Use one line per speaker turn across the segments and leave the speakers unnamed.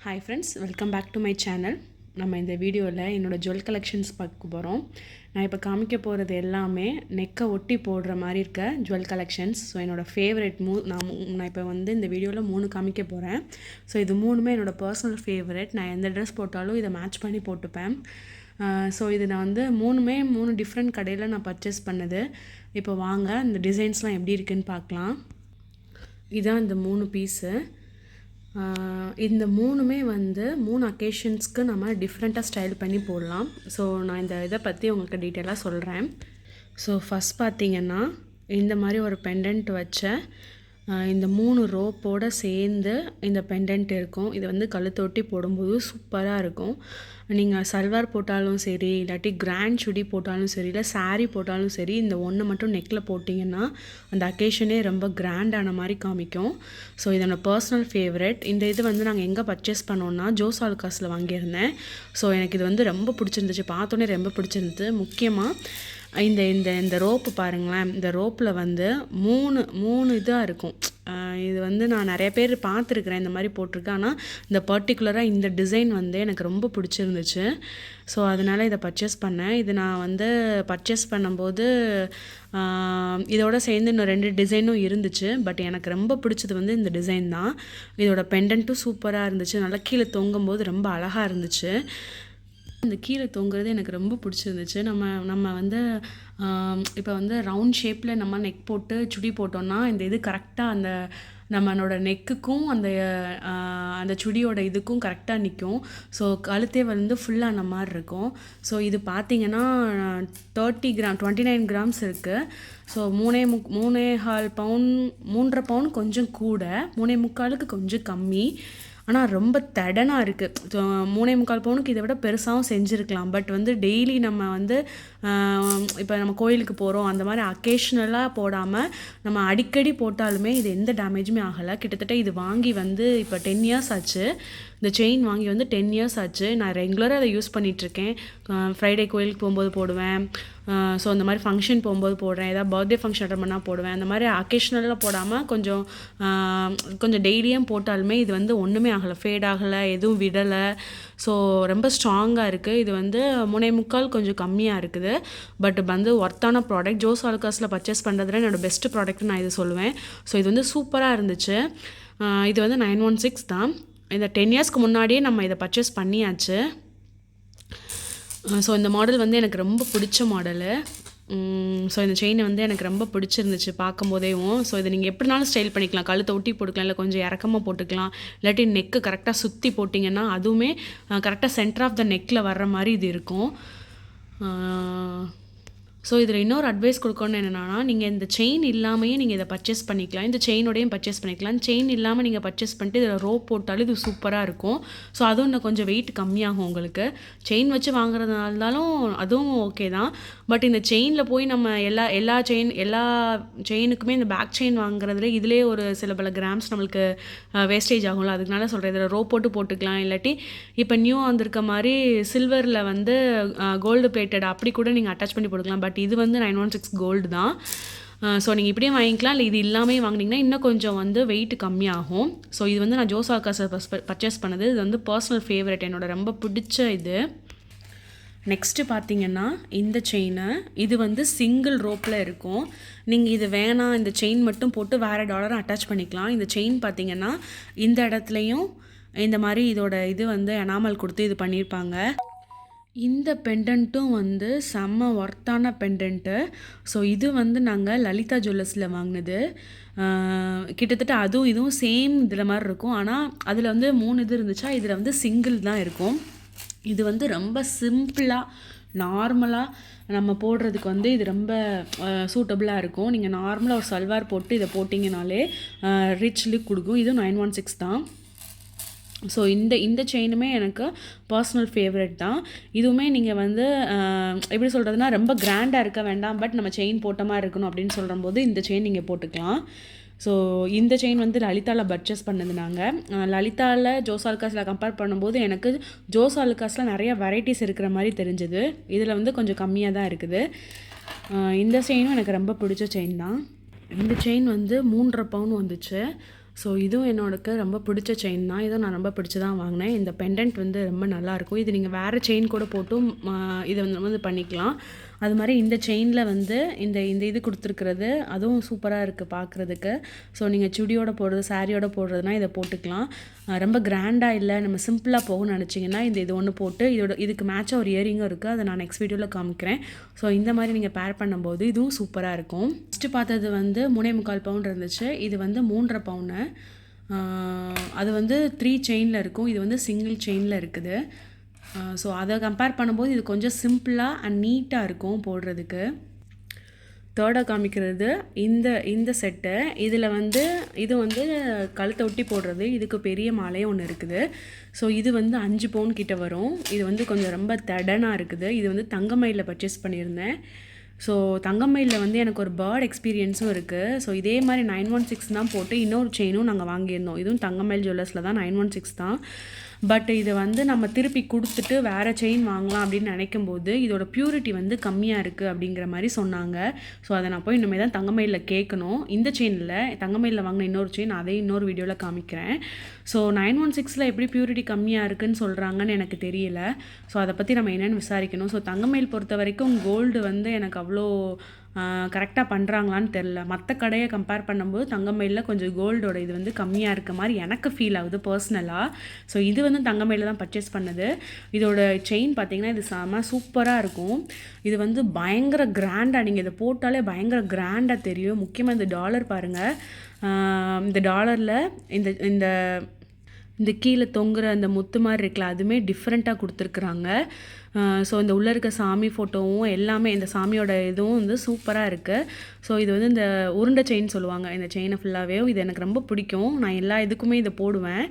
Hi friends, welcome back to my channel. நம்ம இந்த வீடியோவில் என்னோடய ஜுவல் கலெக்ஷன்ஸ் பார்க்க போகிறோம். நான் இப்போ காமிக்க போகிறது எல்லாமே நெக்கை ஒட்டி போடுற மாதிரி இருக்க ஜுவல் கலெக்ஷன்ஸ். ஸோ என்னோடய ஃபேவரெட் நான் இப்போ இந்த வீடியோவில் 3 காமிக்க போகிறேன். ஸோ இது 3மே என்னோடய பர்சனல் ஃபேவரெட். நான் எந்த ட்ரெஸ் போட்டாலும் இதை மேட்ச் பண்ணி போட்டுப்பேன். ஸோ இது நான் 3 டிஃப்ரெண்ட் கடையில் நான் பர்ச்சேஸ் பண்ணது. இப்போ வாங்க இந்த டிசைன்ஸ்லாம் எப்படி இருக்குதுன்னு பார்க்கலாம். இதுதான் இந்த 3 பீஸு. இந்த 3மே 3 அக்கேஷன்ஸ்க்கு நம்ம டிஃப்ரெண்ட்டாக ஸ்டைல் பண்ணி போடலாம். ஸோ நான் இதை பற்றி உங்களுக்கு டீட்டெயிலாக சொல்கிறேன். ஸோ ஃபஸ்ட் பார்த்திங்கன்னா இந்த மாதிரி ஒரு பெண்டன்ட் வச்ச இந்த 3 ரோப்போடு சேர்ந்து இந்த பெண்டன்ட் இருக்கும். இது கழுத்தொட்டி போடும்போது சூப்பராக இருக்கும். நீங்கள் சல்வார் போட்டாலும் சரி, இல்லாட்டி கிராண்ட் சுடி போட்டாலும் சரி, இல்லை சாரீ போட்டாலும் சரி, இந்த ஒன்று மட்டும் நெக்கில் போட்டிங்கன்னா அந்த அக்கேஷனே ரொம்ப கிராண்டான மாதிரி காமிக்கும். ஸோ இது என்னோடய பர்சனல் ஃபேவரெட். இந்த இது நாங்கள் எங்கே பர்ச்சேஸ் பண்ணோன்னா ஜோஸ் ஆலுக்காஸில் வாங்கியிருந்தேன். ஸோ எனக்கு இது ரொம்ப பிடிச்சிருந்துச்சு. பார்த்தோன்னே ரொம்ப பிடிச்சிருந்துது. முக்கியமாக இந்த இந்த இந்த ரோப்பு பாருங்களேன். இந்த ரோப்பில் 3 இதாக இருக்கும். இது நான் நிறைய பேர் பார்த்துருக்குறேன், இந்த மாதிரி போட்டிருக்கேன். ஆனால் இந்த பர்டிகுலராக இந்த டிசைன் எனக்கு ரொம்ப பிடிச்சிருந்துச்சு. ஸோ அதனால் இதை பர்ச்சேஸ் பண்ணேன். இது நான் பர்ச்சேஸ் பண்ணும்போது இதோட சேர்ந்து இன்னும் 2 டிசைனும் இருந்துச்சு. பட் எனக்கு ரொம்ப பிடிச்சது இந்த டிசைன் தான். இதோட பெண்டன்ட்டும் சூப்பராக இருந்துச்சு. நல்லா கீழே தொங்கும்போது ரொம்ப அழகாக இருந்துச்சு. இந்த கீழே தொங்குறது எனக்கு ரொம்ப பிடிச்சிருந்துச்சு. நம்ம இப்போ ரவுண்ட் ஷேப்பில் நம்ம நெக் போட்டு சுடி போட்டோம்னா இந்த இது கரெக்டாக நம்மளோட நெக்குக்கும் அந்த சுடியோட இதுக்கும் கரெக்டாக நிற்கும். ஸோ கழுத்தே ஃபுல்லான மாதிரி இருக்கும். ஸோ இது பார்த்திங்கன்னா 29 கிராம்ஸ் இருக்குது. ஸோ 3.25 பவுன் 3.5 பவுன் கொஞ்சம் கூட, 3.25க்கு கொஞ்சம் கம்மி. ஆனால் ரொம்ப தடனாக இருக்குது. 3.25 பவுனுக்கு இதை விட பெருசாகவும் செஞ்சுருக்கலாம். பட் டெய்லி நம்ம இப்போ நம்ம கோயிலுக்கு போகிறோம், அந்த மாதிரி அக்கேஷ்னலாக போடாமல் நம்ம அடிக்கடி போட்டாலுமே இது எந்த டேமேஜுமே ஆகலை. கிட்டத்தட்ட இது வாங்கி இப்போ 10 இயர்ஸ் ஆச்சு. இந்த செயின் வாங்கி 10 இயர்ஸ் ஆச்சு. நான் ரெகுலராக அதை யூஸ் பண்ணிகிட்ருக்கேன். ஃப்ரைடே கோயிலுக்கு போகும்போது போடுவேன். ஸோ அந்த மாதிரி ஃபங்க்ஷன் போகும்போது போடுறேன். ஏதாவது பர்த்டே ஃபங்க்ஷன் அட்டன் பண்ணால் போடுவேன். அந்த மாதிரி அக்கேஷ்னலாக போடாமல் கொஞ்சம் டெய்லியும் போட்டாலுமே இது ஒன்றுமே ஆகலை, ஃபேட் ஆகலை, எதுவும் விடலை. ஸோ ரொம்ப ஸ்ட்ராங்காக இருக்குது. இது 3.25 கொஞ்சம் கம்மியாக இருக்குது. பட் ஒர்த்தான ப்ராடக்ட். ஜோஸ் ஆலுக்காஸில் பர்ச்சேஸ் பண்ணுறதுல என்னோடய பெஸ்ட்டு ப்ராடக்ட்னு நான் இது சொல்லுவேன். ஸோ இது சூப்பராக இருந்துச்சு. இது 916 தான். இந்த 10 இயர்ஸ்க்கு முன்னாடியே நம்ம இதை பர்ச்சேஸ் பண்ணியாச்சு. ஸோ இந்த மாடல் எனக்கு ரொம்ப பிடிச்ச மாடலு. ஸோ இந்த செயின் எனக்கு ரொம்ப பிடிச்சிருந்துச்சு பார்க்கும்போதேவும். ஸோ இதை நீங்கள் எப்படினாலும் ஸ்டைல் பண்ணிக்கலாம். கழுத்தை ஒட்டி போட்டுக்கலாம், இல்லை கொஞ்சம் இறக்கமாக போட்டுக்கலாம், இல்லாட்டி நெக்கு கரெக்டாக சுற்றி போட்டிங்கன்னா அதுவுமே கரெக்டாக சென்டர் ஆஃப் த நெக்கில் வர்ற மாதிரி இது இருக்கும். ஸோ இதில் இன்னொரு அட்வைஸ் கொடுக்கணும்னு என்னென்னா, நீங்கள் இந்த செயின் இல்லாமையே நீங்கள் இதை பர்ச்சேஸ் பண்ணிக்கலாம். இந்த செயினோடையும் பர்ச்சேஸ் பண்ணிக்கலாம். செயின் இல்லாமல் நீங்கள் பர்ச்சேஸ் பண்ணிட்டு இதில் ரோப் போட்டாலும் இது சூப்பராக இருக்கும். ஸோ அதுவும் இன்னும் கொஞ்சம் வெயிட் கம்மியாகும் உங்களுக்கு. செயின் வச்சு வாங்குறதுனால இருந்தாலும் அதுவும் ஓகே தான். பட் இந்த செயினில் போய் நம்ம எல்லா செயினுக்குமே இந்த பேக் செயின் வாங்குறதுல இதிலே ஒரு சில கிராம்ஸ் நம்மளுக்கு வேஸ்டேஜ் ஆகும்ல. அதுக்குனால சொல்கிறேன், இதில் ரோப் போட்டுக்கலாம். இல்லாட்டி இப்போ நியூ வந்திருக்க மாதிரி சில்வரில் கோல்டு பிளேட்டட் அப்படி கூட நீங்கள் அட்டாச் பண்ணி போட்டுக்கலாம். பட் இது 916 கோல்டு தான். ஸோ நீங்கள் இப்படியே வாங்கிக்கலாம். இல்லை இது இல்லாமல் வாங்கினீங்கன்னா இன்னும் கொஞ்சம் வெயிட் கம்மியாகும். ஸோ இது நான் ஜோஸ் ஆலுக்காஸில் பர்ச்சேஸ் பண்ணது. இது பர்சனல் ஃபேவரெட், என்னோட ரொம்ப பிடிச்ச இது. நெக்ஸ்ட்டு பார்த்திங்கன்னா இந்த செயினை இது சிங்கிள் ரோப்பில் இருக்கும். நீங்கள் இது வேணாம், இந்த செயின் மட்டும் போட்டு வேறு டாலரை அட்டாச் பண்ணிக்கலாம். இந்த செயின் பார்த்திங்கன்னா இந்த இடத்துலையும் இந்த மாதிரி இதோட இது எனாமல் கொடுத்து இது பண்ணியிருப்பாங்க. இந்த பெண்டன்ட்டும் செம்ம ஒர்த்தான பெண்டன்ட்டு. ஸோ இது நாங்கள் லலிதா ஜுவல்லர்ஸில் வாங்கினது. கிட்டத்தட்ட அதுவும் இதுவும் சேம் இதில் மாதிரி இருக்கும். ஆனால் அதில் 3 இது இருந்துச்சா, இதில் சிங்கிள் தான் இருக்கும். இது ரொம்ப சிம்பிளாக நார்மலாக நம்ம போடுறதுக்கு இது ரொம்ப சூட்டபுளாக இருக்கும். நீங்கள் நார்மலாக ஒரு சல்வார் போட்டு இதை போட்டிங்கனாலே ரிச் லுக் கொடுக்கும். இது 916 தான். ஸோ இந்த செயினுமே எனக்கு பர்சனல் ஃபேவரெட் தான். இதுவுமே நீங்கள் எப்படி சொல்கிறதுனா, ரொம்ப கிராண்டாக இருக்க வேண்டாம், பட் நம்ம செயின் போட்ட மாதிரி இருக்கணும் அப்படின்னு சொல்லும்போது இந்த செயின் நீங்கள் போட்டுக்கலாம். ஸோ இந்த செயின் லலிதாவில் பர்ச்சேஸ் பண்ணது நாங்கள். லலிதாவில் ஜோஸ் ஆலுக்காஸில் கம்பேர் பண்ணும்போது எனக்கு ஜோஸ் ஆலுக்காஸில் நிறைய வெரைட்டிஸ் இருக்கிற மாதிரி தெரிஞ்சுது. இதில் கொஞ்சம் கம்மியாக தான் இருக்குது. இந்த செயினும் எனக்கு ரொம்ப பிடிச்ச செயின் தான். இந்த செயின் 3.5 பவுன் வந்துச்சு. ஸோ இதுவும் என்னோடக்கு ரொம்ப பிடிச்ச செயின் தான். இதுவும் நான் ரொம்ப பிடிச்சி தான் வாங்கினேன். இந்த பெண்டன்ட் வந்து ரொம்ப நல்லாயிருக்கும். இது நீங்கள் வேறு செயின் கூட போட்டும் இதை வந்து பண்ணிக்கலாம். அது மாதிரி இந்த செயினில் வந்து இந்த இது கொடுத்துருக்கிறது அதுவும் சூப்பராக இருக்குது பார்க்குறதுக்கு. ஸோ நீங்கள் சுடியோட போடுறது சாரியோட போடுறதுனா இதை போட்டுக்கலாம். ரொம்ப கிராண்டாக இல்லை, நம்ம சிம்பிளாக போகணும்னு நினச்சிங்கன்னா இது ஒன்று போட்டு இதுக்கு மேட்சாக ஒரு இயரிங்கும் இருக்குது. அதை நான் நெக்ஸ்ட் வீடியோவில் காமிக்கிறேன். ஸோ இந்த மாதிரி நீங்கள் பேர் பண்ணும்போது இதுவும் சூப்பராக இருக்கும். ஃபஸ்ட்டு பார்த்தது வந்து 3.25 பவுன் இருந்துச்சு. இது வந்து 3.5 பவுனு. அது வந்து 3 செயினில் இருக்கும். இது வந்து சிங்கிள் செயினில் இருக்குது. ஸோ அதை கம்பேர் பண்ணும்போது இது கொஞ்சம் சிம்பிளாக அண்ட் நீட்டாக இருக்கும் போடுறதுக்கு. தேர்டாக காமிக்கிறது இந்த செட்டு. இதில் வந்து இது வந்து கழுத்தை ஒட்டி போடுறது. இதுக்கு பெரிய மாலையும் ஒன்று இருக்குது. ஸோ இது வந்து 5 பவுன் கிட்ட வரும். இது வந்து கொஞ்சம் ரொம்ப தடனாக இருக்குது. இது வந்து தங்கமயிலில் பர்ச்சேஸ் பண்ணியிருந்தேன். ஸோ தங்கமயிலில் வந்து எனக்கு ஒரு பேர்ட் எக்ஸ்பீரியன்ஸும் இருக்குது. ஸோ இதே மாதிரி 916 தான் போட்டு இன்னொரு செயினும் நாங்கள் வாங்கியிருந்தோம். இதுவும் தங்கமயில் ஜுவல்லர்ஸில் தான் 916 தான். பட் இது வந்து நம்ம திருப்பி கொடுத்துட்டு வேறு செயின் வாங்கலாம் அப்படின்னு நினைக்கும்போது இதோட ப்யூரிட்டி வந்து கம்மியாக இருக்குது அப்படிங்கிற மாதிரி சொன்னாங்க. ஸோ அதை நான் போய் இனிமேல் தான் தங்கமயிலில் கேட்கணும். இந்த செயினில் தங்கமயிலில் வாங்கின இன்னொரு செயின் அதையும் இன்னொரு வீடியோவில் காமிக்கிறேன். ஸோ 916 எப்படி ப்யூரிட்டி கம்மியாக இருக்குதுன்னு சொல்கிறாங்கன்னு எனக்கு தெரியல. ஸோ அதை பற்றி நம்ம என்னென்னு விசாரிக்கணும். ஸோ தங்கமயில் பொறுத்த வரைக்கும் கோல்டு வந்து எனக்கு அவ்வளோ கரெக்டாக பண்ணுறாங்களான்னு தெரில. மற்ற கடையை கம்பேர் பண்ணும்போது தங்கமயிலில் கொஞ்சம் கோல்டோட இது வந்து கம்மியாக இருக்க மாதிரி எனக்கு ஃபீல் ஆகுது பர்சனலாக. ஸோ இது வந்து தங்கமயிலில் தான் பர்ச்சேஸ் பண்ணது. இதோட செயின் பார்த்திங்கன்னா இது செம சூப்பராக இருக்கும். இது வந்து பயங்கர கிராண்டாக, நீங்கள் இதை போட்டாலே பயங்கர கிராண்டாக தெரியும். முக்கியமாக இந்த டாலர் பாருங்கள். இந்த டாலரில் இந்த இந்த கீழே தொங்குற அந்த முத்து மாதிரி இருக்குல்ல, அதுவுமே டிஃப்ரெண்ட்டாக கொடுத்துருக்குறாங்க. ஸோ இந்த உள்ளே இருக்க சாமி ஃபோட்டோவும் எல்லாமே இந்த சாமியோட இதுவும் வந்து சூப்பராக இருக்குது. ஸோ இது வந்து இந்த உருண்டை செயின் சொல்லுவாங்க. இந்த செயினை ஃபுல்லாகவே இது எனக்கு ரொம்ப பிடிக்கும். நான் எல்லா இதுக்குமே இதை போடுவேன்.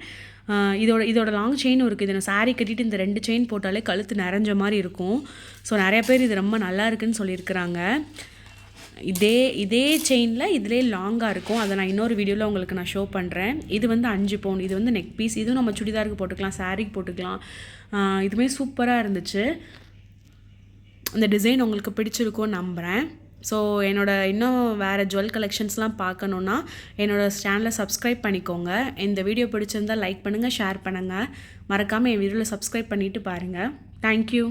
இதோட லாங் செயினும் இருக்குது. இதை நான் சாரீ கட்டிட்டு இந்த 2 செயின் போட்டாலே கழுத்து நிறைஞ்ச மாதிரி இருக்கும். ஸோ நிறைய பேர் இது ரொம்ப நல்லா இருக்குன்னு சொல்லியிருக்கிறாங்க. இதே செயினில் இதிலே லாங்காக இருக்கும். அதை நான் இன்னொரு வீடியோவில் உங்களுக்கு நான் ஷோ பண்ணுறேன். இது வந்து 5 பவுன். இது வந்து நெக் பீஸ். இதுவும் நம்ம சுடிதாருக்கு போட்டுக்கலாம், சாரீக்கு போட்டுக்கலாம். இதுவுமே சூப்பராக இருந்துச்சு. இந்த டிசைன் உங்களுக்கு பிடிச்சிருக்கும்னு நம்புகிறேன். ஸோ இன்னும் வேறு ஜுவல் கலெக்ஷன்ஸ்லாம் பார்க்கணுன்னா என்னோடய சேனலை சப்ஸ்கிரைப் பண்ணிக்கோங்க. இந்த வீடியோ பிடிச்சிருந்தால் லைக் பண்ணுங்கள், ஷேர் பண்ணுங்கள். மறக்காமல் என் வீடியோவில் சப்ஸ்கிரைப் பண்ணிவிட்டு பாருங்கள். தேங்க்யூ.